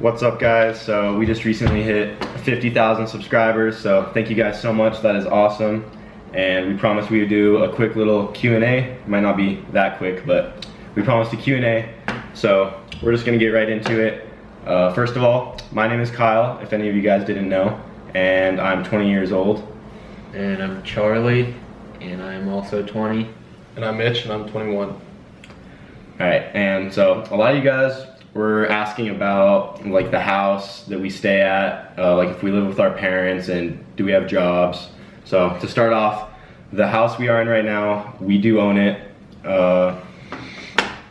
What's up, guys? So we just recently hit 50,000 subscribers, so thank you guys so much. That is awesome. And we promised we would do a quick little Q&A. It might not be that quick, but we promised a Q&A. So we're just gonna get right into it. First of all, my name is Kyle, if any of you guys didn't know, and I'm 20 years old. And I'm Charlie, and I'm also 20. And I'm Mitch, and I'm 21. All right, and so a lot of you guys were asking about like the house that we stay at, like if we live with our parents and do we have jobs. So to start off, the house we are in right now, we do own it.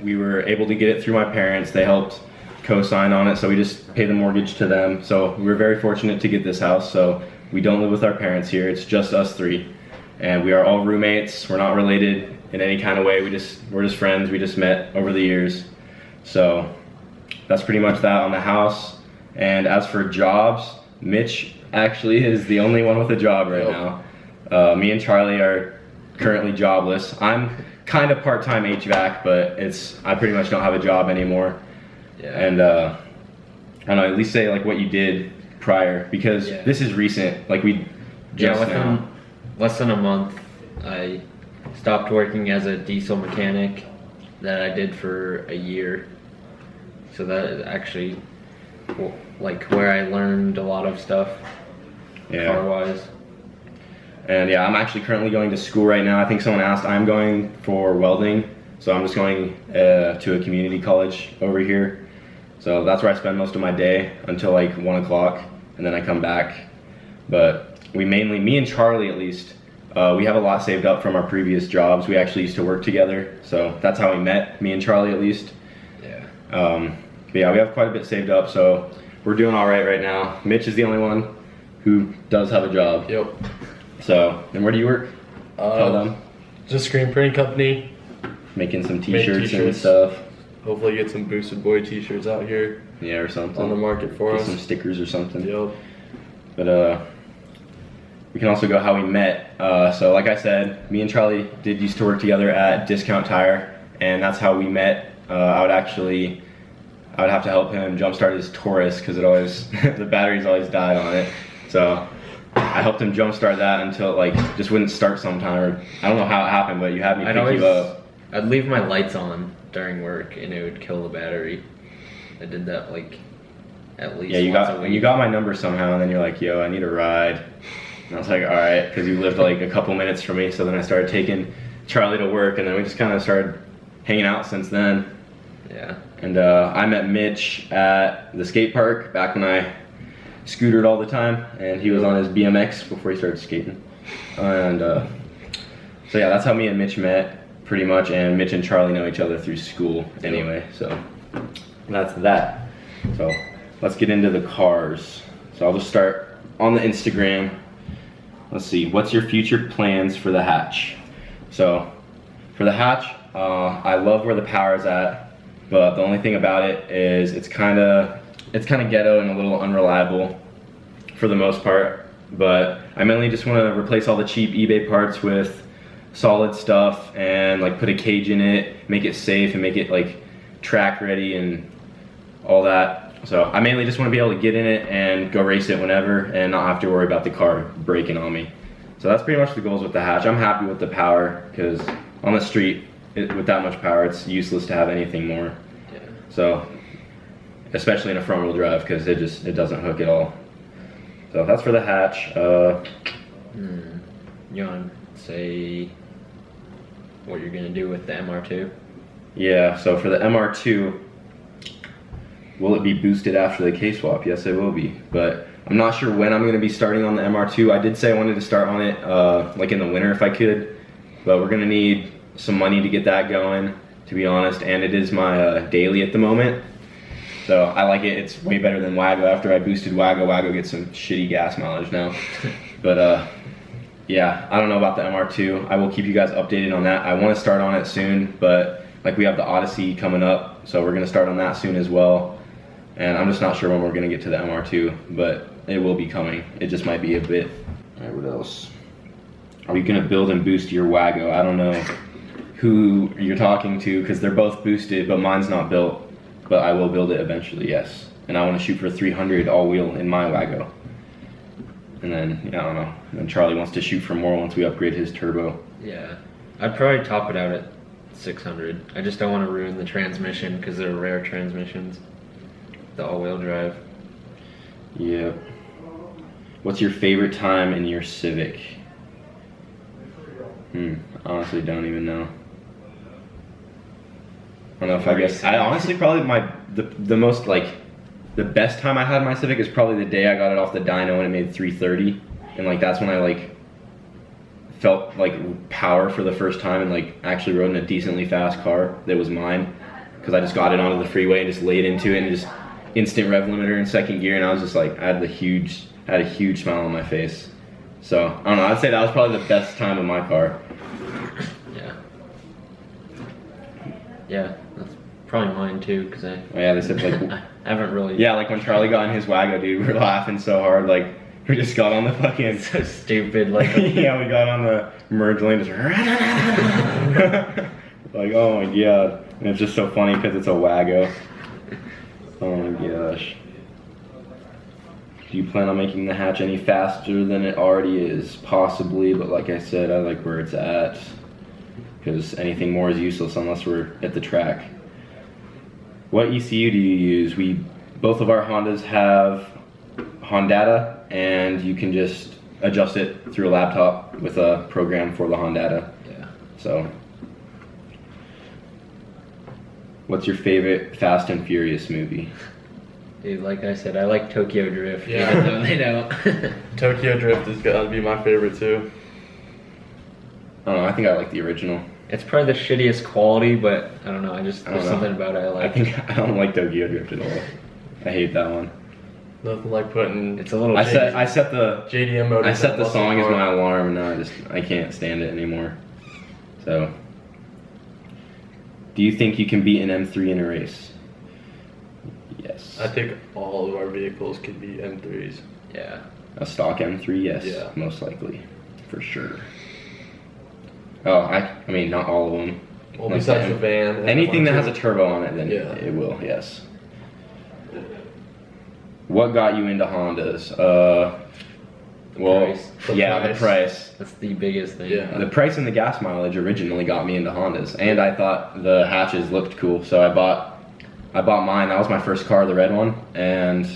We were able to get it through my parents. They helped co-sign on it, so we just pay the mortgage to them. So we were very fortunate to get this house. So we don't live with our parents here. It's just us three, and we are all roommates. We're not related in any kind of way. We're just friends. We just met over the years. So that's pretty much that on the house. And as for jobs, Mitch actually is the only one with a job right now. Me and Charlie are currently jobless. I'm kind of part-time HVAC, but I pretty much don't have a job anymore. Yeah. And I don't know, at least say like what you did prior, because this is recent. Like we just within less than a month, I stopped working as a diesel mechanic that I did for a year. So that is actually like where I learned a lot of stuff, car-wise. And yeah, I'm actually currently going to school right now. I think someone asked, I'm going for welding. So I'm just going to a community college over here. So that's where I spend most of my day until like 1 o'clock, and then I come back. But we mainly, me and Charlie at least, we have a lot saved up from our previous jobs. We actually used to work together. So that's how we met, me and Charlie at least. But yeah, we have quite a bit saved up, so we're doing all right now. Mitch is the only one who does have a job. Yep. So, and where do you work? Tell them. Just screen printing company. Making some t-shirts and stuff. Hopefully get some Boosted Boy t-shirts out here. Yeah, or something. On the market for us. Some stickers or something. Yep. But we can also go how we met. So like I said, me and Charlie used to work together at Discount Tire, and that's how we met. I would have to help him jumpstart his Taurus because it always the batteries always died on it. So I helped him jumpstart that until it like just wouldn't start sometime. Or I don't know how it happened, but you had me pick you up. I'd leave my lights on during work and it would kill the battery. I did that like at least once a week. You got my number somehow, and then you're like, yo, I need a ride. And I was like, all right, because you lived like a couple minutes from me. So then I started taking Charlie to work, and then we just kind of started hanging out since then. Yeah. And I met Mitch at the skate park back when I scootered all the time, and he was on his BMX before he started skating. And so yeah, that's how me and Mitch met pretty much, and Mitch and Charlie know each other through school anyway, so that's that. So let's get into the cars. So I'll just start on the Instagram. Let's see, what's your future plans for the hatch? So for the hatch, I love where the power is at. But the only thing about it is it's kind of ghetto and a little unreliable for the most part. But I mainly just want to replace all the cheap eBay parts with solid stuff and like put a cage in it, make it safe, and make it like track ready and all that. So I mainly just want to be able to get in it and go race it whenever and not have to worry about the car breaking on me. So that's pretty much the goals with the hatch. I'm happy with the power because on the street, with that much power, it's useless to have anything more. Yeah. So, especially in a front wheel drive, because it doesn't hook at all. So that's for the hatch. You want to say what you're gonna do with the MR2? Yeah. So for the MR2, will it be boosted after the K-swap? Yes, it will be. But I'm not sure when I'm gonna be starting on the MR2. I did say I wanted to start on it like in the winter if I could, but we're gonna need some money to get that going, to be honest, and it is my daily at the moment. So I like it. It's way better than Wago. After I boosted Wago, Wago gets some shitty gas mileage now. But yeah, I don't know about the MR2. I will keep you guys updated on that. I want to start on it soon, but like we have the Odyssey coming up, so we're gonna start on that soon as well. And I'm just not sure when we're gonna get to the MR2, but it will be coming. It just might be a bit. All right, what else? Are you gonna build and boost your Wago? I don't know who you're talking to because they're both boosted, but mine's not built. But I will build it eventually, yes. and I want to shoot for 300 all wheel in my Wago. And then, yeah, I don't know. And then Charlie wants to shoot for more once we upgrade his turbo. Yeah, I'd probably top it out at 600. I just don't want to ruin the transmission because they're rare transmissions. The all-wheel drive. Yep. What's your favorite time in your Civic? Honestly don't even know. I don't know if I guess. I honestly probably the most like the best time I had in my Civic is probably the day I got it off the dyno and it made 330, and like that's when I like felt like power for the first time and like actually rode in a decently fast car that was mine, because I just got it onto the freeway and just laid into it and just instant rev limiter in second gear, and I was just like I had a huge smile on my face. So I don't know. I'd say that was probably the best time of my car. Yeah, that's probably mine too, because Oh yeah, they said like I haven't really. yeah, like when Charlie got in his Wago, dude, we were laughing so hard, like we just got on the fucking So stupid, like yeah, we got on the merge lane, just like oh my god, and it's just so funny because it's a Wago. Oh my gosh. Do you plan on making the hatch any faster than it already is? Possibly, but like I said, I like where it's at, because anything more is useless unless we're at the track. What ECU do you use? Both of our Hondas have Hondata, and you can just adjust it through a laptop with a program for the Hondata. Yeah. So, what's your favorite Fast and Furious movie? Dude, like I said, I like Tokyo Drift. Yeah. Even though they don't. Tokyo Drift has got to be my favorite too. I don't know, I think I like the original. It's probably the shittiest quality, but I don't know. There's know. something about it I like. I don't like Tokyo Drift at all. I hate that one. Nothing like putting It's a little. I set the JDM mode. I set the song as my alarm, and now I can't stand it anymore. So, do you think you can beat an M3 in a race? Yes. I think all of our vehicles could be M3s. Yeah. A stock M3, yes, Yeah. most likely, for sure. Oh, I mean, not all of them. Well, Like besides the the van. and Anything that has a one, turbo on it, then Yeah. it will, yes. What got you into Hondas? Well, Price. the price. That's the biggest thing. Yeah. The price and the gas mileage originally got me into Hondas, and I thought the hatches looked cool, so I bought mine. That was my first car, the red one, and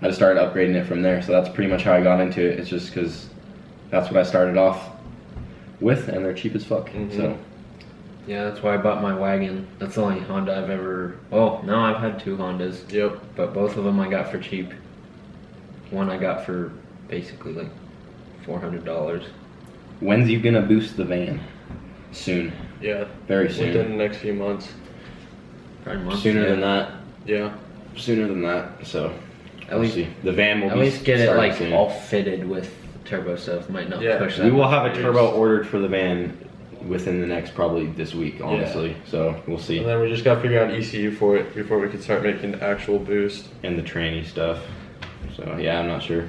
I just started upgrading it from there. So that's pretty much how I got into it. It's just because that's what I started off with, and they're cheap as fuck. Mhm. So Yeah, that's why I bought my wagon. That's the only Honda I've ever. Oh, no, I've had two Hondas. Yep. But both of them I got for cheap. One I got for basically like $400. when's you gonna boost the van? Soon, Yeah. very soon. Within the next few months. Probably months. Sooner yeah. than that. Yeah. Sooner than that. So At we'll least, see. The van will at be least get it starting like soon. all fitted with turbo stuff. Might not Yeah, push that. We will much. have a turbo ordered for the van within the next probably this week, honestly. So we'll see. And then we just got to figure out ECU for it before we can start making the actual boost. And the tranny stuff. So yeah, I'm not sure.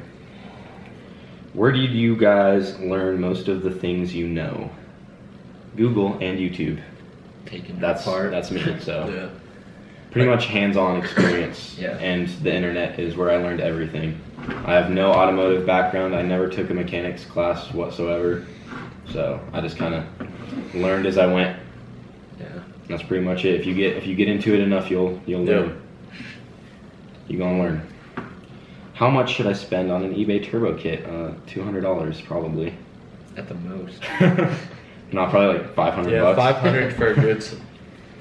Where did you guys learn most of the things you know? Google and YouTube. Taking That's apart. that's me. So Yeah. pretty much hands-on experience. Yeah. And the internet is where I learned everything. I have no automotive background. I never took a mechanics class whatsoever. So I just kind of learned as I went. Yeah. That's pretty much it. If you get into it enough, you'll learn. You're gonna learn. How much should I spend on an eBay turbo kit? $200 probably. At the most. Not probably like 500 Yeah, bucks. 500 for a good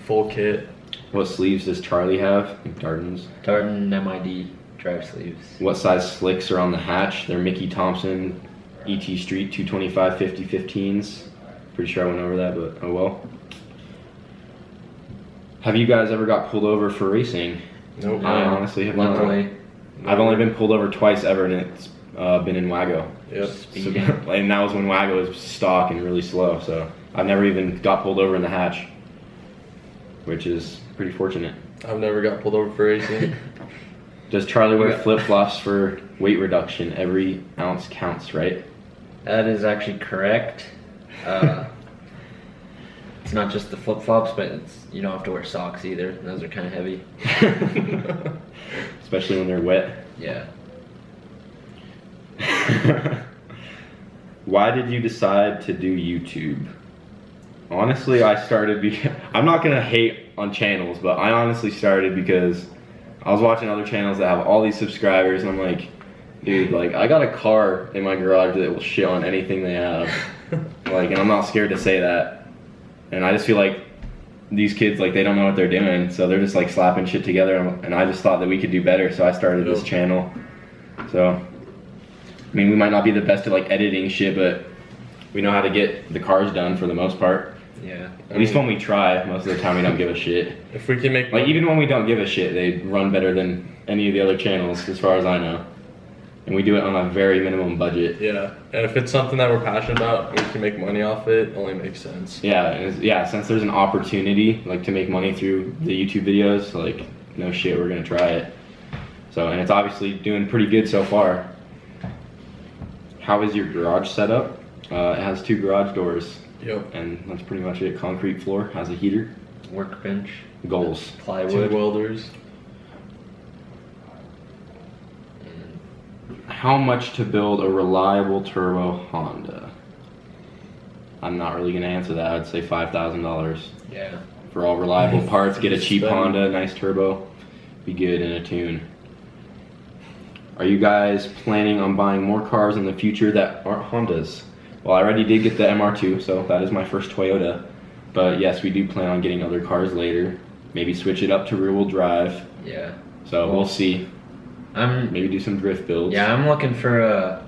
full kit. What sleeves does Charlie have? Darden's. Darden MID drive sleeves. What size slicks are on the hatch? They're Mickey Thompson ET Street 225 5015s. Pretty sure I went over that, but oh well. Have you guys ever got pulled over for racing? Nope. I honestly have not. Luckily. I've only been pulled over twice ever, and it's been in Wago. Yep. So, Speeding. and that was when Wago was stock and really slow. So I've never even got pulled over in the hatch, which is pretty fortunate. I've never got pulled over for racing. Does Charlie wear Yeah. flip-flops for weight reduction? Every ounce counts, right? That is actually correct. it's not just the flip flops, but it's you don't have to wear socks either. Those are kind of heavy. Especially when they're wet. Yeah. Why did you decide to do YouTube? Honestly, I started because I'm not gonna hate on channels, but I honestly started because I was watching other channels that have all these subscribers, and I'm like, dude, like I got a car in my garage that will shit on anything they have. Like, and I'm not scared to say that. And I just feel like these kids, like, they don't know what they're doing, so they're just like slapping shit together, and I just thought that we could do better, so I started this channel. So, I mean, we might not be the best at like editing shit, but we know how to get the cars done for the most part. Yeah. At least when we try, most of the time we don't give a shit. If we can make Like, even when we don't give a shit, they run better than any of the other channels, as far as I know. And we do it on a very minimum budget. Yeah, and if it's something that we're passionate about, and we can make money off it only makes sense. Yeah, yeah. Since there's an opportunity, like, to make money through the YouTube videos, like, no shit, we're gonna try it. So, and it's obviously doing pretty good so far. How is your garage set up? It has 2 garage doors. Yep. And that's pretty much it. Concrete floor, has a heater. Workbench. Goals. 2 Plywood. welders. How much to build a reliable turbo Honda? I'm not really gonna answer that. I'd say $5,000 Yeah. for all reliable parts. Get a cheap Spend. Honda, nice turbo, be good in a tune. Are you guys planning on buying more cars in the future that aren't Hondas? Well, I already did get the MR2, so that is my first Toyota. But yes, we do plan on getting other cars later. Maybe switch it up to rear-wheel drive. Yeah. So we'll see. I'm Maybe do some drift builds. Yeah, I'm looking for a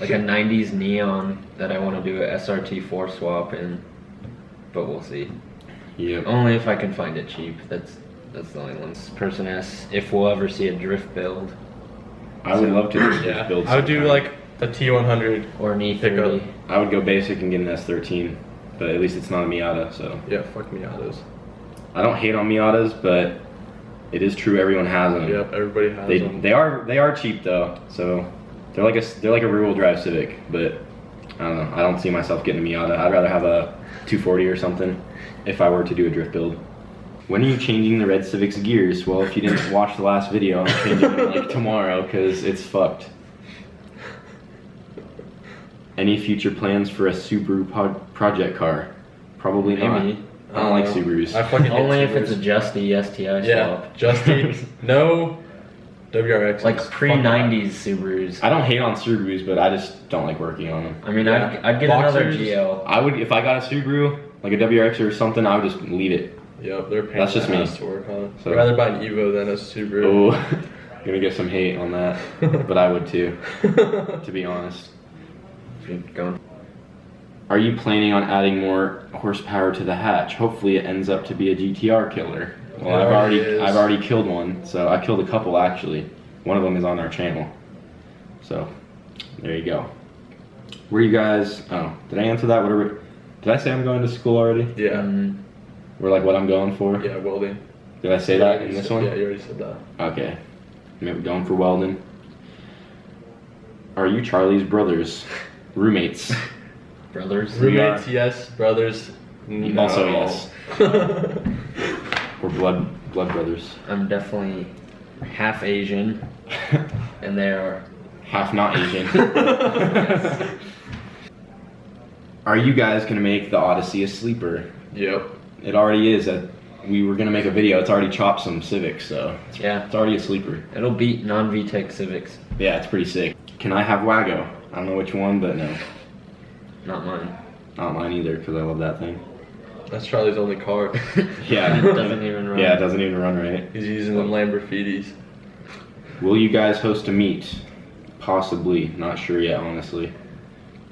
90s neon that I want to do a SRT4 swap in, but we'll see. Yep. Only if I can find it cheap. That's the only one. This person asks if we'll ever see a drift build I would love to do drift Yeah, builds. I would do sometime. like the T100. or an E30. Pickup. I would go basic and get an S13, but at least it's not a Miata, so. Yeah, fuck Miatas. I don't hate on Miatas, but it is true everyone has them. Yep, everybody has them. They are cheap though, so they're like a rear-wheel drive Civic, but I don't know. I don't see myself getting a Miata. I'd rather have a 240 or something if I were to do a drift build. When are you changing the red Civic's gears? Well, if you didn't watch the last video, I'm changing it like tomorrow because it's fucked. Any future plans for a Subaru project car? Probably not. Maybe. I don't like Subarus. I fucking hate Only if it's a Subarus. Justy STI Yeah, swap. Justy. No WRX. Like pre-90s Subarus. I don't hate on Subarus, but I just don't like working on them. I mean, Yeah. I'd get another Boxers. GL. I would, if I got a Subaru, like a WRX or something, I would just leave it. Yep, they're pain That's in just the me. ass to work on. So- I'd rather buy an Evo than a Subaru. Oh, gonna get some hate on that, but I would too, to be honest. Keep going. Are you planning on adding more horsepower to the hatch? Hopefully it ends up to be a GTR killer. Well, It already is. I've already killed one, so I killed a couple actually. One of them is on our channel. So, there you go. Where you guys, oh, did I answer that? Did I say I'm going to school already? Yeah. Or like what I'm going for? Yeah, welding. Did I say that in this one? Yeah, you already said that. Okay. Maybe going for welding. Are you Charlie's brothers? Roommates? Brothers. Roommates, yes. Brothers, no. Also yes. Or blood brothers. I'm definitely half Asian, and they are. Half not Asian. Are you guys gonna make the Odyssey a sleeper? Yep. It already is. We were gonna make a video. It's already chopped some Civics, so Yeah. it's already a sleeper. It'll beat non-VTEC Civics. Yeah, it's pretty sick. Can I have Wago? I don't know which one, but no, Not mine. not mine either, because I love that thing. That's Charlie's only car. Yeah, It doesn't even run. Yeah, it doesn't even run right. He's using them Lamborghinis. Will you guys host a meet? Possibly. Not sure yet, honestly.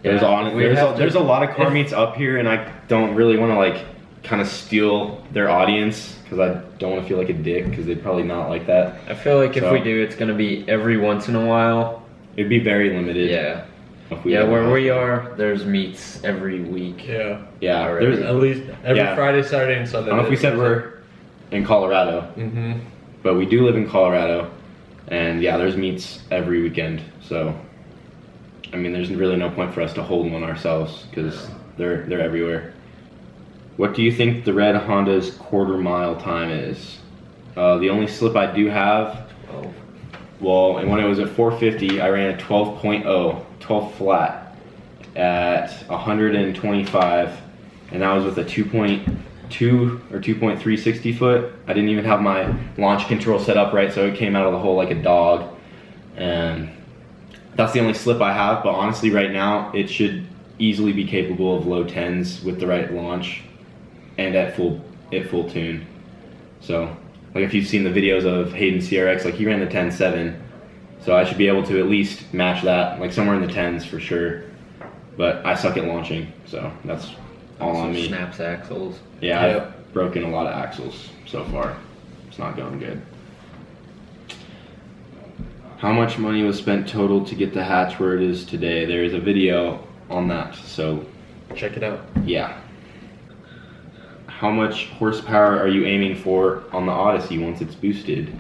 Yeah, There's a lot of car if- meets up here, and I don't really want to like kind of steal their audience because I don't want to feel like a dick because they'd probably not like that. I feel like if So- we do, it's gonna be every once in a while. It'd be very limited. Yeah. If we Yeah, ever where host we it. are, there's meets every week. Yeah. Yeah, already. there's. At least every Yeah. Friday, Saturday, and I Sunday. don't know if we said we're in Colorado, Mm-hmm. but we do live in Colorado, and yeah, there's meets every weekend. So, I mean, there's really no point for us to hold one ourselves because they're everywhere. What do you think the red Honda's quarter mile time is? The only slip I do have, 12. well, and when it was at 450, I ran a 12.0, 12 flat at 125, and that was with a 2.2 or 2.360 foot. I didn't even have my launch control set up right, so it came out of the hole like a dog. And that's the only slip I have, but honestly right now it should easily be capable of low 10s with the right launch and at full tune. So like if you've seen the videos of Hayden CRX, like he ran the 10.7, so I should be able to at least match that, like somewhere in the 10s for sure. But I suck at launching, so that's all on me. Snaps axles. Yeah, I've broken a lot of axles so far. It's not going good. How much money was spent total to get the hatch where it is today? There is a video on that, so Check it out. yeah. How much horsepower are you aiming for on the Odyssey once it's boosted?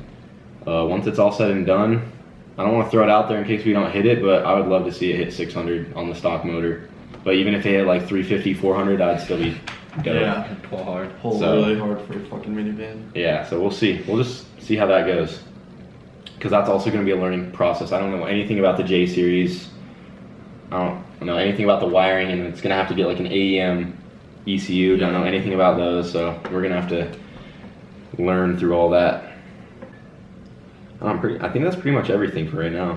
Once it's all said and done, I don't want to throw it out there in case we don't hit it, but I would love to see it hit 600 on the stock motor. But even if it hit like 350, 400, I'd still be dope. Yeah. Pull hard. Pull So- really hard for a fucking minivan. Yeah, so we'll see. We'll just see how that goes. Because that's also going to be a learning process. I don't know anything about the J series. I don't know anything about the wiring, and it's going to have to get like an AEM ECU. Don't know anything about those, so we're going to have to learn through all that. I think that's pretty much everything for right now.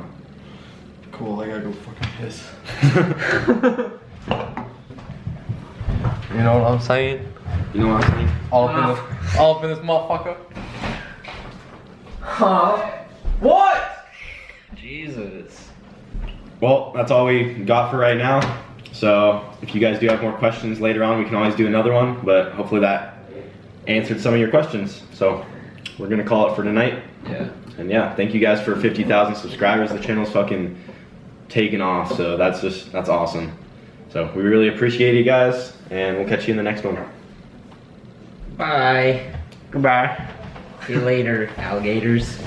Cool, I gotta go fucking piss. You know what I'm saying? You know what I'm saying? All up in this motherfucker. Huh? What? Jesus. Well, that's all we got for right now. So if you guys do have more questions later on, we can always do another one, but hopefully that answered some of your questions. So we're gonna call it for tonight. Yeah. And yeah, thank you guys for 50,000 subscribers. The channel's fucking taken off, so that's awesome. So we really appreciate you guys, and we'll catch you in the next one. Bye. Goodbye. See you later, alligators.